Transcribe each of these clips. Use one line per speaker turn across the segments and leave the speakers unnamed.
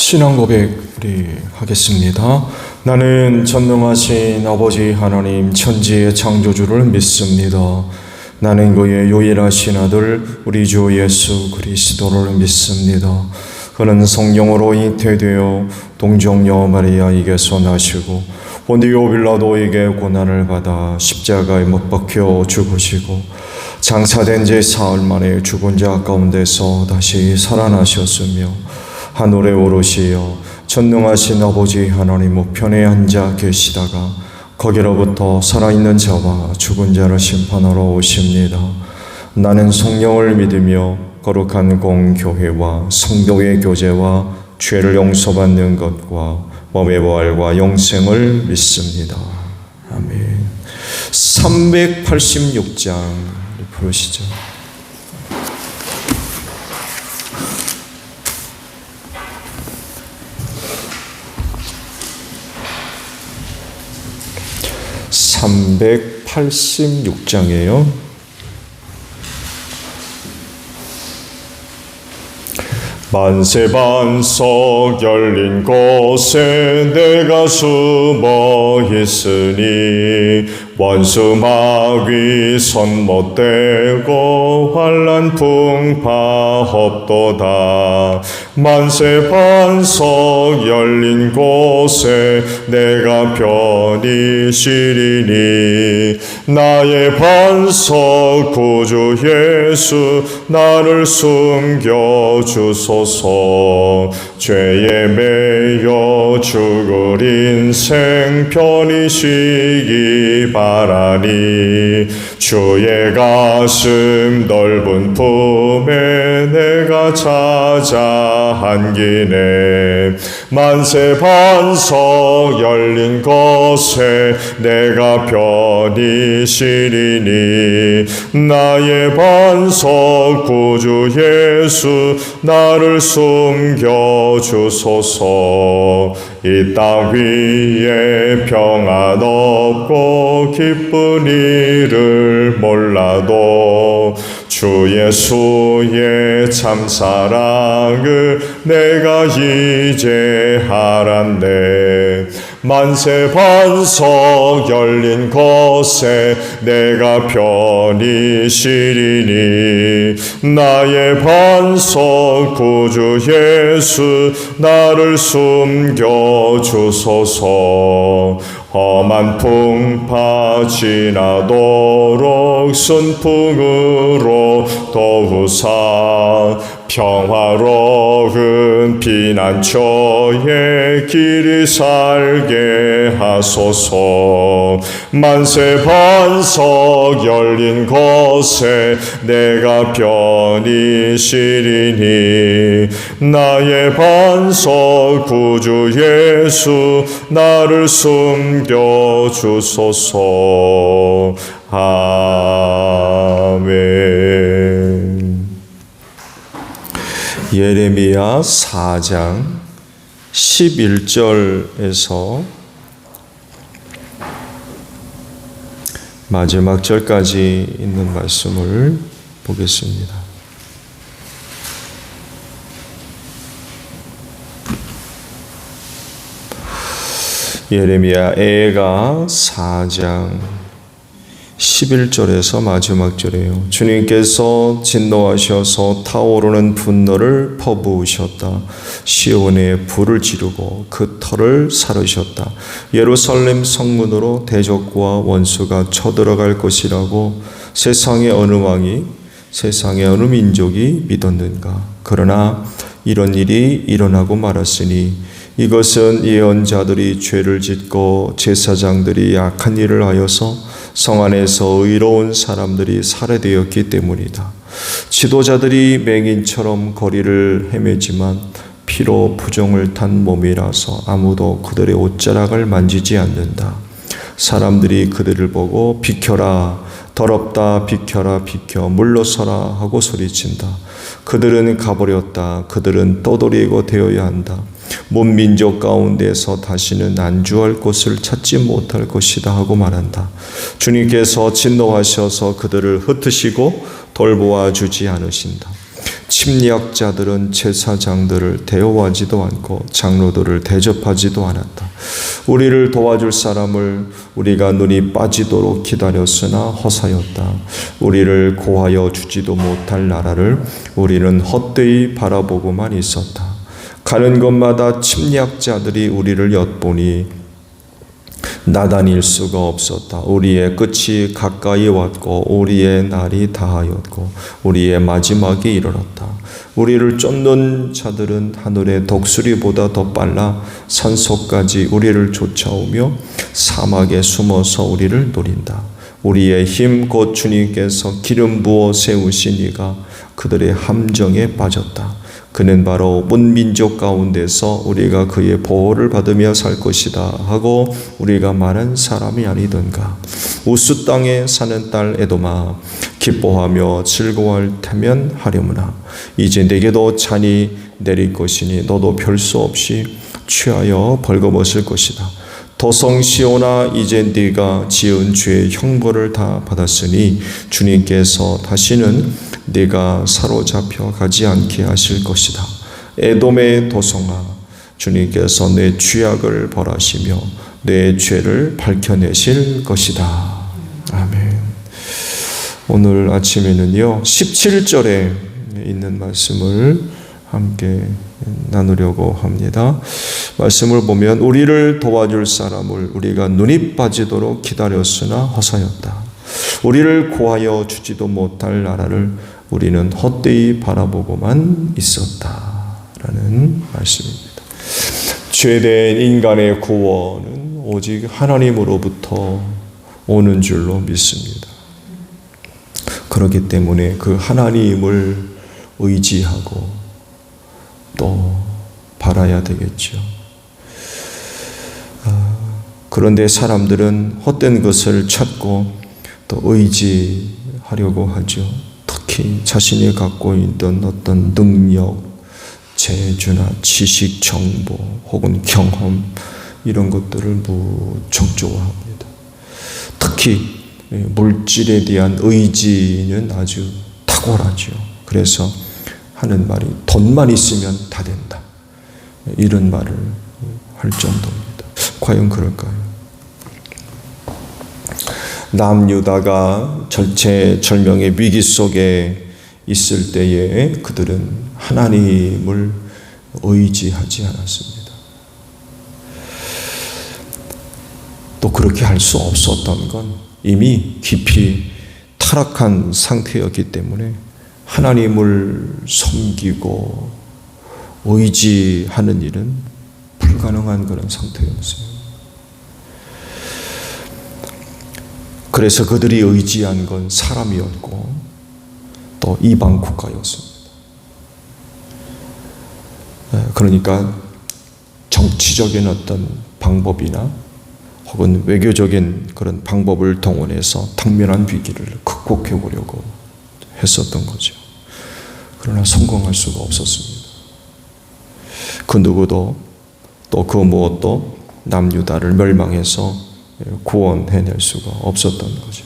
신앙 고백 우리 하겠습니다. 나는 전능하신 아버지 하나님 천지의 창조주를 믿습니다. 나는 그의 유일하신 아들 우리 주 예수 그리스도를 믿습니다. 그는 성령으로 잉태되어 동정녀 마리아에게서 나시고 본디오 빌라도에게 고난을 받아 십자가에 못 박혀 죽으시고 장사된 지 사흘 만에 죽은 자 가운데서 다시 살아나셨으며 하늘에 오르시어 전능하신 아버지 하나님 우편에 앉아 계시다가 거기로부터 살아있는 자와 죽은 자를 심판하러 오십니다. 나는 성령을 믿으며 거룩한 공교회와 성도의 교제와 죄를 용서받는 것과 몸의 부활과 영생을 믿습니다. 아멘. 386장 부르시죠. (386장이에요) 만세반석 열린 곳에 내가 숨어 있으니 원수 마귀 손 못 대고 환난 풍파 없도다. 만세반석 열린 곳에 내가 편히 쉬리니 나의 반석 구주 예수 나를 숨겨주소서. 죄에 매여 죽을 인생 편히 쉬기 바라니 주의 가슴 넓은 품에 내가 찾아 안기네. 만세반석 열린 곳에 내가 편히 쉬리니 나의 반석 구주 예수 나를 숨겨주소서. 이 땅 위에 평안 없고 기쁜 일을 몰라도 주 예수의 참 사랑을 내가 이제 알았네. 만세반석 열린 곳에 내가 편히 쉬리니 나의 반석 구주 예수 나를 숨겨주소서. 험한 풍파 지나도록 순풍으로 도우사 평화로운 피난처에 길이 살게 하소서. 만세반석 열린 곳에 내가 편히 쉬리니 나의 반석 구주 예수 나를 숨겨주소서. 아멘. 예레미야 4장 11절에서 마지막 절까지 있는 말씀을 보겠습니다. 예레미야 애가 4장 11절에서 마지막 절이에요. 주님께서 진노하셔서 타오르는 분노를 퍼부으셨다. 시온에 불을 지르고 그 터를 사르셨다. 예루살렘 성문으로 대적과 원수가 쳐들어갈 것이라고 세상의 어느 왕이 세상의 어느 민족이 믿었는가. 그러나 이런 일이 일어나고 말았으니 이것은 예언자들이 죄를 짓고 제사장들이 악한 일을 하여서 성 안에서 의로운 사람들이 살해되었기 때문이다. 지도자들이 맹인처럼 거리를 헤매지만 피로 부종을 탄 몸이라서 아무도 그들의 옷자락을 만지지 않는다. 사람들이 그들을 보고 비켜라, 더럽다, 비켜라, 비켜, 물러서라 하고 소리친다. 그들은 가버렸다. 그들은 떠돌이고 되어야 한다. 문 민족 가운데서 다시는 안주할 곳을 찾지 못할 것이다 하고 말한다. 주님께서 진노하셔서 그들을 흩으시고 돌보아 주지 않으신다. 침략자들은 제사장들을 대우하지도 않고 장로들을 대접하지도 않았다. 우리를 도와줄 사람을 우리가 눈이 빠지도록 기다렸으나 허사였다. 우리를 고하여 주지도 못할 나라를 우리는 헛되이 바라보고만 있었다. 가는 곳마다 침략자들이 우리를 엿보니 나다닐 수가 없었다. 우리의 끝이 가까이 왔고 우리의 날이 다하였고 우리의 마지막이 이르렀다. 우리를 쫓는 자들은 하늘의 독수리보다 더 빨라 산속까지 우리를 쫓아오며 사막에 숨어서 우리를 노린다. 우리의 힘 곧 주님께서 기름 부어 세우시니가 그들의 함정에 빠졌다. 그는 바로 문민족 가운데서 우리가 그의 보호를 받으며 살 것이다 하고 우리가 말한 사람이 아니던가. 우스 땅에 사는 딸 에돔아, 기뻐하며 즐거워할 테면 하려무나. 이제 내게도 잔이 내릴 것이니 너도 별 수 없이 취하여 벌거벗을 것이다. 도성 시온아, 이제 네가 지은 죄의 형벌을 다 받았으니 주님께서 다시는 네가 사로잡혀 가지 않게 하실 것이다. 에돔의 도성아, 주님께서 내 죄악을 벌하시며 내 죄를 밝혀내실 것이다. 아멘. 오늘 아침에는요 17절에 있는 말씀을 함께 나누려고 합니다. 말씀을 보면 우리를 도와줄 사람을 우리가 눈이 빠지도록 기다렸으나 허사였다. 우리를 구하여 주지도 못할 나라를 우리는 헛되이 바라보고만 있었다라는 말씀입니다. 죄된 인간의 구원은 오직 하나님으로부터 오는 줄로 믿습니다. 그렇기 때문에 그 하나님을 의지하고 또 바라야 되겠죠. 그런데 사람들은 헛된 것을 찾고 또 의지하려고 하죠. 특히 자신이 갖고 있던 어떤 능력, 재주나 지식, 정보 혹은 경험 이런 것들을 무척 좋아합니다. 특히 물질에 대한 의지는 아주 탁월하죠. 그래서 하는 말이 돈만 있으면 다 된다. 이런 말을 할 정도입니다. 과연 그럴까요? 남유다가 절체절명의 위기 속에 있을 때에 그들은 하나님을 의지하지 않았습니다. 또 그렇게 할 수 없었던 건 이미 깊이 타락한 상태였기 때문에 하나님을 섬기고 의지하는 일은 불가능한 그런 상태였어요. 그래서 그들이 의지한 건 사람이었고 또 이방 국가였습니다. 그러니까 정치적인 어떤 방법이나 혹은 외교적인 그런 방법을 동원해서 당면한 위기를 극복해 보려고 했었던 거죠. 그러나 성공할 수가 없었습니다. 그 누구도 또 그 무엇도 남유다를 멸망해서 구원해낼 수가 없었던 거죠.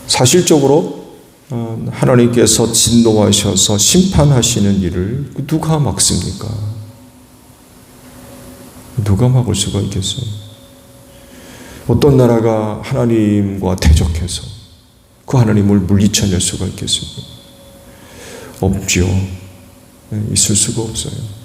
사실적으로 하나님께서 진노하셔서 심판하시는 일을 누가 막습니까? 누가 막을 수가 있겠어요? 어떤 나라가 하나님과 대적해서 그 하나님을 물리쳐낼 수가 있겠습니까? 없죠. 있을 수가 없어요.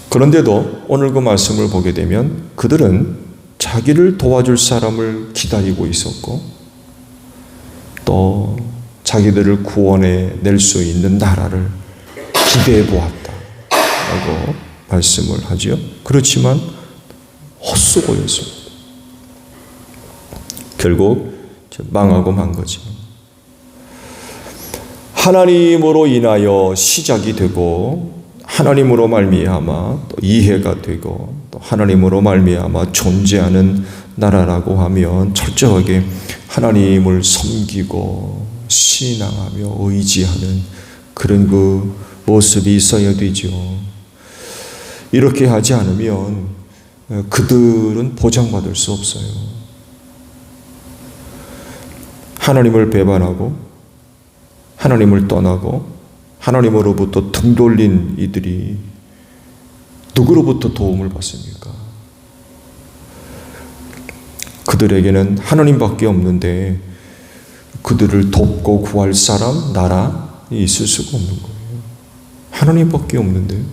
그런데도 오늘 그 말씀을 보게 되면 그들은 자기를 도와줄 사람을 기다리고 있었고 또 자기들을 구원해 낼 수 있는 나라를 기대해 보았다라고 말씀을 하죠. 그렇지만 헛수고였습니다. 결국 망하고 만 거죠. 하나님으로 인하여 시작이 되고 하나님으로 말미암아 또 이해가 되고 또 하나님으로 말미암아 존재하는 나라라고 하면 철저하게 하나님을 섬기고 신앙하며 의지하는 그런 그 모습이 있어야 되죠. 이렇게 하지 않으면 그들은 보장받을 수 없어요. 하나님을 배반하고 하나님을 떠나고 하나님으로부터 등 돌린 이들이 누구로부터 도움을 받습니까? 그들에게는 하나님밖에 없는데 그들을 돕고 구할 사람, 나라 있을 수가 없는 거예요. 하나님밖에 없는데요.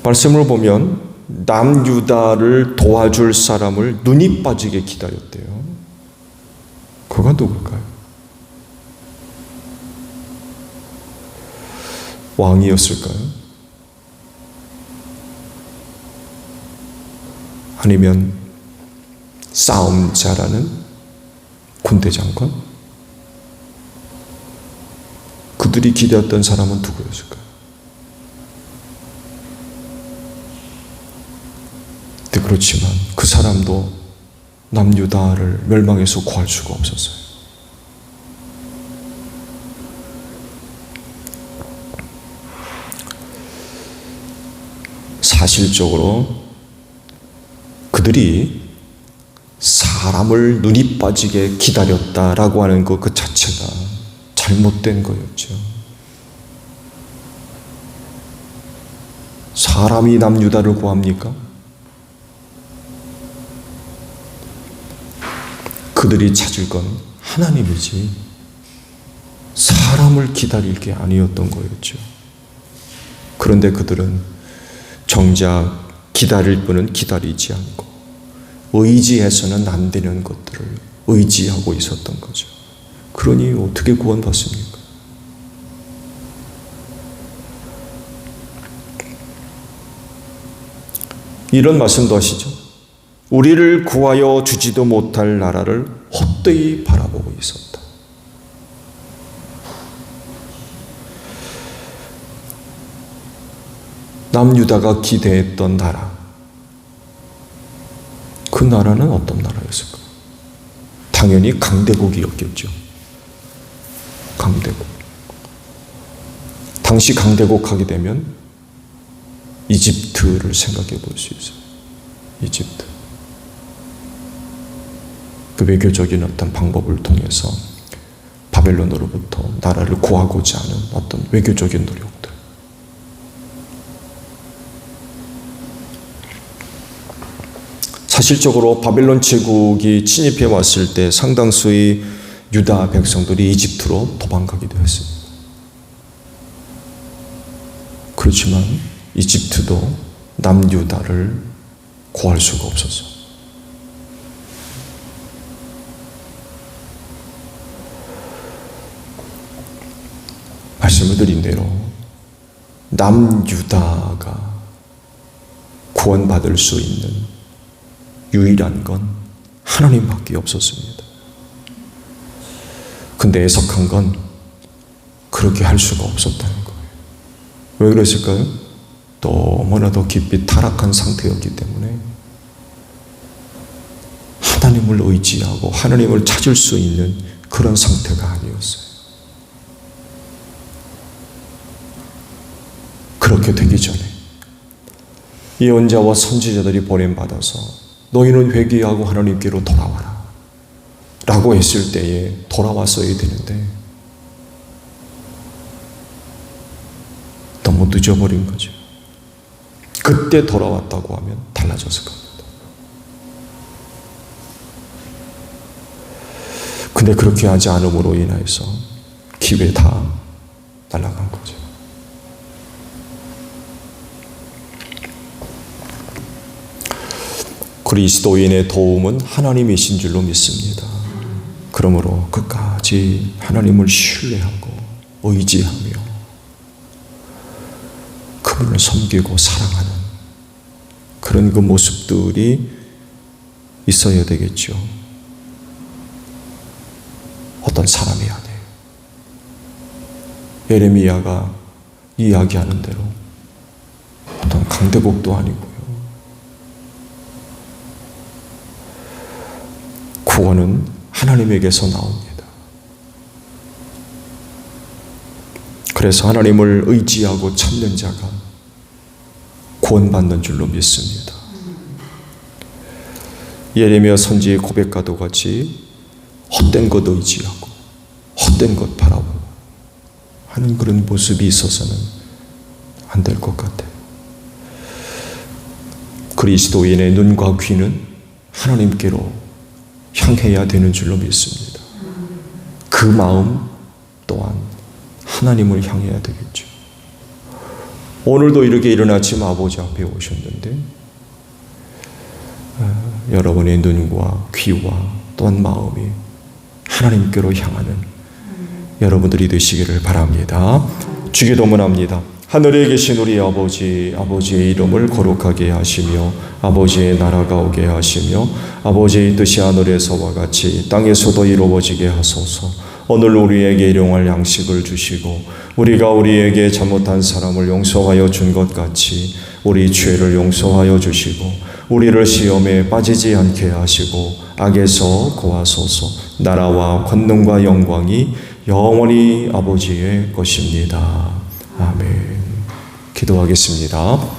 말씀을 보면 남유다를 도와줄 사람을 눈이 빠지게 기다렸대요. 그가 누굴까요? 왕이었을까요? 아니면 싸움 잘하는 군대 장관? 그들이 기대했던 사람은 누구였을까요? 근데 그렇지만 그 사람도 남유다를 멸망해서 구할 수가 없었어요. 사실적으로 그들이 사람을 눈이 빠지게 기다렸다라고 하는 그 자체가 잘못된 거였죠. 사람이 남유다를 구합니까? 그들이 찾을 건 하나님이지 사람을 기다릴 게 아니었던 거였죠. 그런데 그들은 정작 기다릴 분은 기다리지 않고 의지해서는 안 되는 것들을 의지하고 있었던 거죠. 그러니 어떻게 구원받습니까? 이런 말씀도 하시죠. 우리를 구하여 주지도 못할 나라를 헛되이 바라보고 있었다. 남유다가 기대했던 나라, 그 나라는 어떤 나라였을까? 당연히 강대국이었겠죠. 강대국. 당시 강대국 하게 되면 이집트를 생각해 볼 수 있어요. 이집트. 그 외교적인 어떤 방법을 통해서 바벨론으로부터 나라를 구하고자 하는 어떤 외교적인 노력들. 사실적으로 바벨론 제국이 침입해 왔을 때 상당수의 유다 백성들이 이집트로 도망가기도 했습니다. 그렇지만 이집트도 남유다를 구할 수가 없었어요. 말씀을 드린 대로 남유다가 구원받을 수 있는 유일한 건 하나님밖에 없었습니다. 근데 애석한 건 그렇게 할 수가 없었다는 거예요. 왜 그랬을까요? 너무나도 깊이 타락한 상태였기 때문에 하나님을 의지하고 하나님을 찾을 수 있는 그런 상태가 아니었어요. 그렇게 되기 전에 예언자와 선지자들이 보냄받아서 너희는 회개하고 하나님께로 돌아와라 라고 했을 때에 돌아왔어야 되는데 너무 늦어버린 거죠. 그때 돌아왔다고 하면 달라졌을 겁니다. 근데 그렇게 하지 않음으로 인해서 기회 다 날아간 거죠. 그리스도인의 도움은 하나님이신 줄로 믿습니다. 그러므로 끝까지 하나님을 신뢰하고 의지하며 그분을 섬기고 사랑하는 그런 그 모습들이 있어야 되겠죠. 어떤 사람이 아니에요. 예레미야가 이야기하는 대로 어떤 강대국도 아니고요. 구원은 하나님에게서 나옵니다. 그래서 하나님을 의지하고 찾는 자가 구원받는 줄로 믿습니다. 예레미야 선지의 고백과도 같이 헛된 것 의지하고 헛된 것 바라보고 하는 그런 모습이 있어서는 안 될 것 같아요. 그리스도인의 눈과 귀는 하나님께로 향해야 되는 줄로 믿습니다. 그 마음 또한 하나님을 향해야 되겠죠. 오늘도 이렇게 이른 아침 아버지 앞에 오셨는데 여러분의 눈과 귀와 또한 마음이 하나님께로 향하는 여러분들이 되시기를 바랍니다. 주기도문합니다. 하늘에 계신 우리 아버지, 아버지의 이름을 거룩하게 하시며 아버지의 나라가 오게 하시며 아버지의 뜻이 하늘에서와 같이 땅에서도 이루어지게 하소서. 오늘 우리에게 일용할 양식을 주시고 우리가 우리에게 잘못한 사람을 용서하여 준 것 같이 우리 죄를 용서하여 주시고 우리를 시험에 빠지지 않게 하시고 악에서 구하소서. 나라와 권능과 영광이 영원히 아버지의 것입니다. 아멘. 기도하겠습니다.